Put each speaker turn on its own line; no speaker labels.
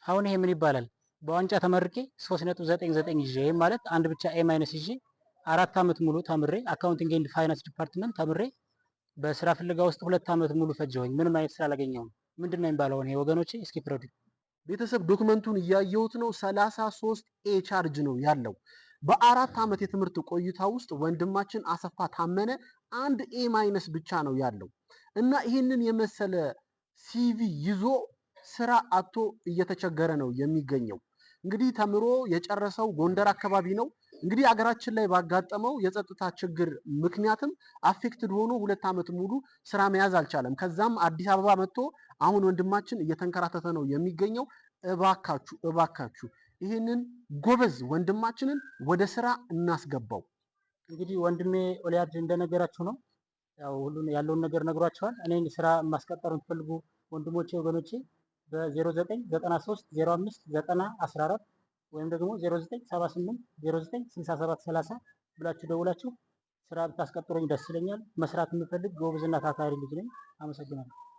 አሁን ይሄ ምን ይባላል? በዋንጫ ተመርቄ 3.99 ይዤ ይሄ ማለት አንድ ብቻ ኤ ማይነስ ይዤ 4 ዓመት ሙሉ ተምሬ አካውንቲንግ ኤንድ ፋይናንስ ዲፓርትመንት ተምሬ በስራ ፍለጋ ውስጥ 2 ዓመት ሙሉ ፈጀሁኝ። ምንም አይነት ስራ አላገኘሁም። ምንድነው የሚባለው? ይሄ ወገኖቼ እስኪ ፍረዱ።
ቤተሰብ ዶክመንቱን እያየሁት ነው። 33 ኤ ቻርጅ ነው ያለው። በ4 ዓመት የትምህርት ቆይታ ውስጥ ወንድማችን አሰፋ ታመነ አንድ ኤ ማይነስ ብቻ ነው ያለው እና ይህንን የመሰለ ሲቪ ይዞ ስራ አጥቶ እየተቸገረ ነው የሚገኘው። እንግዲህ ተምሮ የጨረሰው ጎንደር አካባቢ ነው። እንግዲህ ሀገራችን ላይ ባጋጠመው የጸጥታ ችግር ምክንያትም አፌክትድ ሆኖ 2 ዓመት ሙሉ ስራ መያዝ አልቻለም። ከዛም አዲስ አበባ መጥቶ አሁን ወንድማችን እየተንከራተተ ነው የሚገኘው። እባካችሁ ይህንን ጎበዝ ወንድማችንን ወደ ስራ እናስገባው።
እንግዲህ ወንድሜ ኦሊያድ እንደነገራችሁ ነው። ያው ሁሉን ያለውን ነገር ነግሯቸዋል። እኔን ስራ ማስቀጠር የምትፈልጉ ወንድሞቼ ወገኖቼ በ0993 05 90 14 ወይም ደግሞ 0978 0967 30 ብላችሁ ደውላችሁ ስራ ብታስቀጥሩኝ ደስ ይለኛል። መስራት የምፈልግ ጎበዝና ታታሪ ልጅ ነኝ። አመሰግናለሁ።